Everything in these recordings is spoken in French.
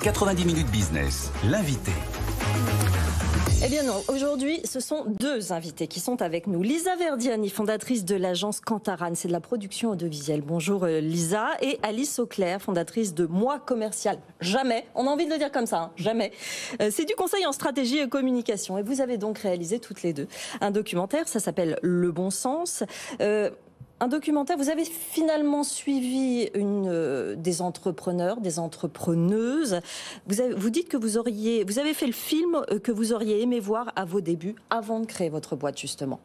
90 minutes business, l'invité. Eh bien non, aujourd'hui, ce sont deux invités qui sont avec nous. Lisa Verdiani, fondatrice de l'agence Cantaran, c'est de la production audiovisuelle. Bonjour Lisa. Et Alice Auclair, fondatrice de Moi Commercial. Jamais, on a envie de le dire comme ça, hein, jamais. C'est du conseil en stratégie et communication. Et vous avez donc réalisé toutes les deux un documentaire, ça s'appelle Le Bon Sens. Un documentaire, vous avez finalement suivi des entrepreneurs, des entrepreneuses. Vous dites que vous avez fait le film que vous auriez aimé voir à vos débuts, avant de créer votre boîte, justement.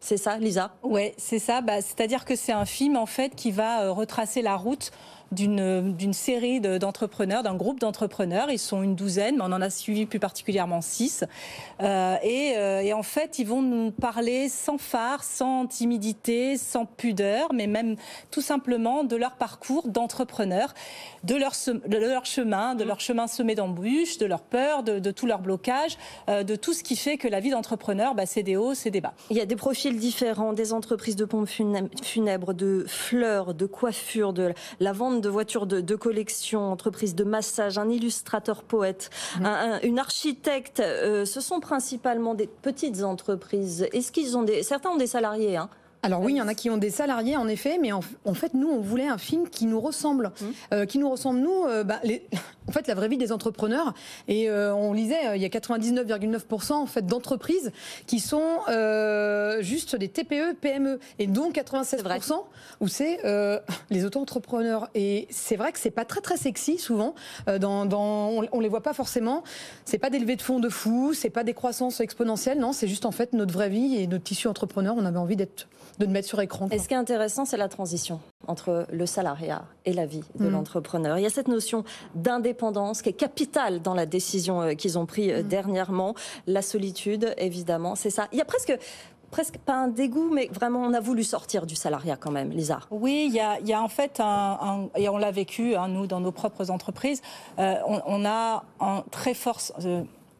C'est ça, Lisa ? Oui, c'est ça. C'est-à-dire que c'est un film, en fait, qui va retracer la route d'une série d'entrepreneurs, d'un groupe d'entrepreneurs. Ils sont une douzaine, mais on en a suivi plus particulièrement 6. Et en fait, ils vont nous parler sans phare, sans timidité, sans pudeur, mais même tout simplement de leur parcours d'entrepreneurs, de leur chemin semé d'embûches, de leurs peurs, de tous leurs blocages, de tout ce qui fait que la vie d'entrepreneur, c'est des hauts, c'est des bas. Il y a des profils différents, des entreprises de pompes funèbres, de fleurs, de coiffures, de la vente de voitures de collection, entreprise de massage, un illustrateur poète, une architecte. Ce sont principalement des petites entreprises. Est-ce qu'ils ont certains ont des salariés, hein? Alors oui, il y en a qui ont des salariés, en effet, mais en fait, nous, on voulait un film qui nous ressemble. En fait, la vraie vie des entrepreneurs. Et on lisait, il y a 99,9% en fait, d'entreprises qui sont juste des TPE, PME. Et donc 96% où c'est les auto-entrepreneurs. Et c'est vrai que c'est pas très, très sexy, souvent. On les voit pas forcément. C'est pas des levées de fonds de fou, c'est pas des croissances exponentielles. Non, c'est juste en fait notre vraie vie et notre tissu entrepreneur. On avait envie de le mettre sur écran. Et ce qui est intéressant, c'est la transition entre le salariat et la vie de l'entrepreneur. Il y a cette notion d'indépendance qui est capitale dans la décision qu'ils ont prise dernièrement. La solitude, évidemment, c'est ça. Il y a presque pas un dégoût, mais vraiment, on a voulu sortir du salariat quand même, Lisa. Oui, il y a en fait et on l'a vécu, nous, dans nos propres entreprises, on a un très fort...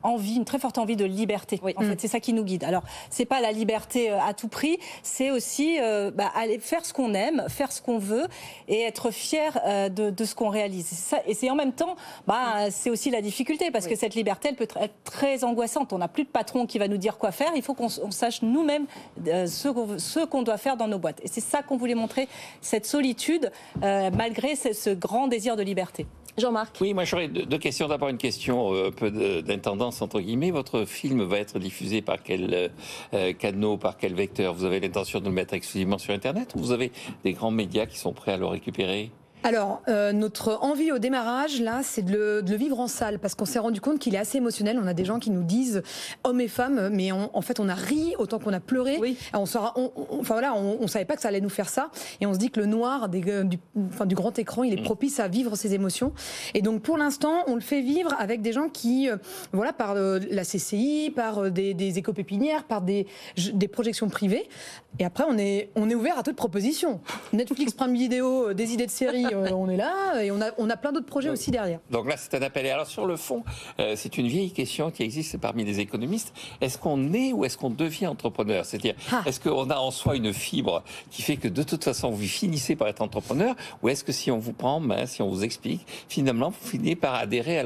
une très forte envie de liberté. Oui. En fait, c'est ça qui nous guide. Alors, c'est pas la liberté à tout prix, c'est aussi aller faire ce qu'on aime, faire ce qu'on veut et être fier de ce qu'on réalise. Et c'est en même temps, c'est aussi la difficulté parce que cette liberté, elle peut être très angoissante. On n'a plus de patron qui va nous dire quoi faire. Il faut qu'on sache nous-mêmes ce qu'on doit faire dans nos boîtes. Et c'est ça qu'on voulait montrer, cette solitude, malgré ce grand désir de liberté. Jean-Marc. Oui, moi j'aurais deux questions. D'abord une question un peu d'intendance entre guillemets. Votre film va être diffusé par quel canal, par quel vecteur? Vous avez l'intention de le mettre exclusivement sur Internet ou vous avez des grands médias qui sont prêts à le récupérer? Alors, notre envie au démarrage, là, c'est de le vivre en salle, parce qu'on s'est rendu compte qu'il est assez émotionnel. On a des gens qui nous disent, hommes et femmes, mais en fait, on a ri autant qu'on a pleuré. Oui. On savait pas que ça allait nous faire ça. Et on se dit que le noir du grand écran, il est propice à vivre ces émotions. Et donc, pour l'instant, on le fait vivre avec des gens qui, par la CCI, par des éco-pépinières, par des projections privées. Et après, on est ouvert à toute proposition. Netflix, Prime Video, des idées de séries, on est là. Et on a plein d'autres projets aussi derrière. Donc là, c'est un appel. Et alors, sur le fond, c'est une vieille question qui existe parmi les économistes. Est-ce qu'on est ou est-ce qu'on devient entrepreneur? C'est-à-dire, est-ce qu'on a en soi une fibre qui fait que de toute façon, vous finissez par être entrepreneur? Ou est-ce que si on vous prend en main, si on vous explique, finalement, vous finissez par adhérer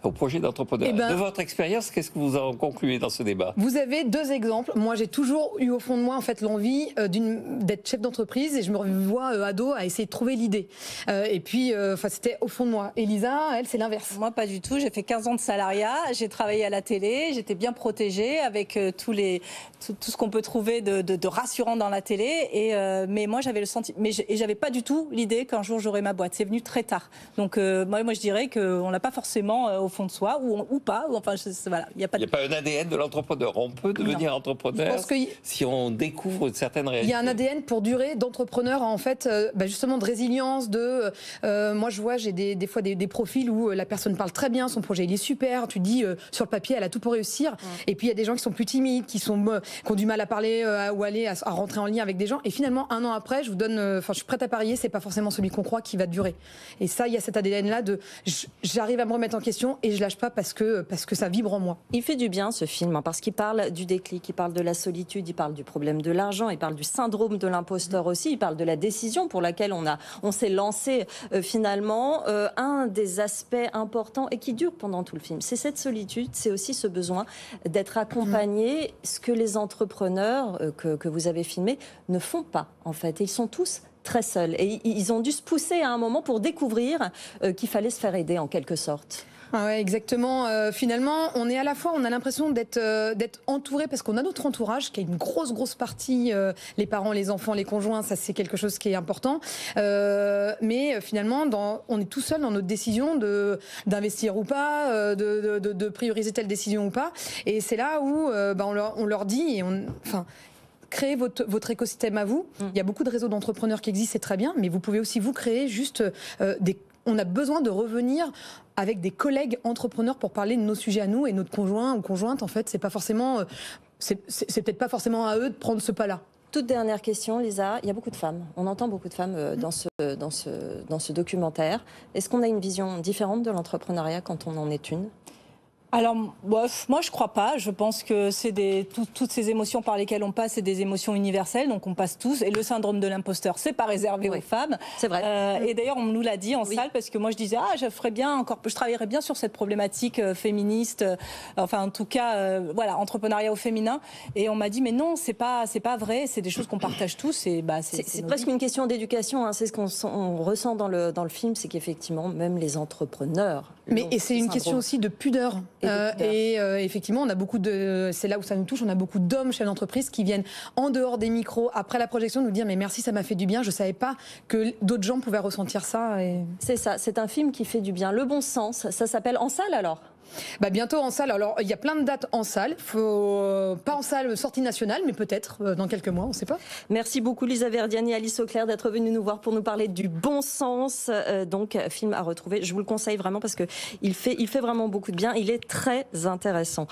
au projet d'entrepreneur? De votre expérience, qu'est-ce que vous en concluez dans ce débat? Vous avez deux exemples. Moi, j'ai toujours eu au fond de moi, en fait, l'envie d'être chef d'entreprise et je me revois ado à essayer de trouver l'idée. Et puis, c'était au fond de moi. Elisa, elle, c'est l'inverse. Moi, pas du tout. J'ai fait 15 ans de salariat. J'ai travaillé à la télé. J'étais bien protégée avec tout ce qu'on peut trouver de rassurant dans la télé. Mais moi, j'avais le sentiment. Et j'avais pas du tout l'idée qu'un jour j'aurais ma boîte. C'est venu très tard. Donc, moi, je dirais qu'on l'a pas forcément au fond de soi ou pas. Enfin, voilà. Il n'y a pas un ADN de l'entrepreneur. On peut devenir entrepreneur si on découvre certaines réalités. Il y a un ADN pour durer d'entrepreneur, en fait, justement de résilience, moi je vois, j'ai des fois des profils où la personne parle très bien, son projet il est super, tu te dis sur le papier elle a tout pour réussir, et puis il y a des gens qui sont plus timides, qui ont du mal à parler ou aller à rentrer en lien avec des gens, et finalement un an après, je suis prête à parier, c'est pas forcément celui qu'on croit qui va durer. Et ça, il y a cet ADN là j'arrive à me remettre en question et je lâche pas parce que ça vibre en moi. Il fait du bien ce film, parce qu'il parle du déclic, il parle de la solitude, il parle du problème de l'argent, il parle du syndrome de l'imposteur aussi, il parle de la décision pour laquelle on s'est lancé penser finalement un des aspects importants et qui dure pendant tout le film. C'est cette solitude, c'est aussi ce besoin d'être accompagné, ce que les entrepreneurs que vous avez filmés ne font pas en fait. Et ils sont tous très seuls et ils ont dû se pousser à un moment pour découvrir qu'il fallait se faire aider en quelque sorte. Ah ouais, exactement. Finalement, on est à la fois, on a l'impression d'être entouré parce qu'on a notre entourage qui a une grosse partie, les parents, les enfants, les conjoints, ça c'est quelque chose qui est important. Mais finalement, on est tout seul dans notre décision d'investir ou pas, de prioriser telle décision ou pas. Et c'est là où on leur dit, créez votre écosystème à vous. Il y a beaucoup de réseaux d'entrepreneurs qui existent, c'est très bien, mais vous pouvez aussi vous créer juste on a besoin de revenir avec des collègues entrepreneurs pour parler de nos sujets à nous et notre conjoint ou conjointe. En fait, c'est peut-être pas forcément à eux de prendre ce pas-là. Toute dernière question, Lisa. Il y a beaucoup de femmes. On entend beaucoup de femmes dans ce documentaire. Est-ce qu'on a une vision différente de l'entrepreneuriat quand on en est une ? Alors, moi, je crois pas. Je pense que toutes ces émotions par lesquelles on passe, c'est des émotions universelles, donc on passe tous. Et le syndrome de l'imposteur, c'est pas réservé aux femmes. C'est vrai. Et d'ailleurs, on nous l'a dit en salle, parce que moi, je disais, je travaillerais bien sur cette problématique féministe. Enfin, en tout cas, entrepreneuriat au féminin. Et on m'a dit, mais non, c'est pas vrai. C'est des choses qu'on partage tous. C'est presque une question d'éducation. Hein. C'est ce qu'on ressent dans le film, c'est qu'effectivement, même les entrepreneurs. Et c'est une question aussi de pudeur. Effectivement, on a c'est là où ça nous touche, on a beaucoup d'hommes chefs d'entreprise qui viennent en dehors des micros, après la projection, nous dire mais merci, ça m'a fait du bien, je savais pas que d'autres gens pouvaient ressentir ça. C'est ça, c'est un film qui fait du bien. Le bon sens, ça s'appelle En salle alors ? Bientôt en salle. Alors, il y a plein de dates en salle. Pas en salle sortie nationale, mais peut-être dans quelques mois, on ne sait pas. Merci beaucoup Lisa Verdiani et Alice Auclair d'être venues nous voir pour nous parler du bon sens. Donc, film à retrouver. Je vous le conseille vraiment parce qu'il fait vraiment beaucoup de bien. Il est très intéressant.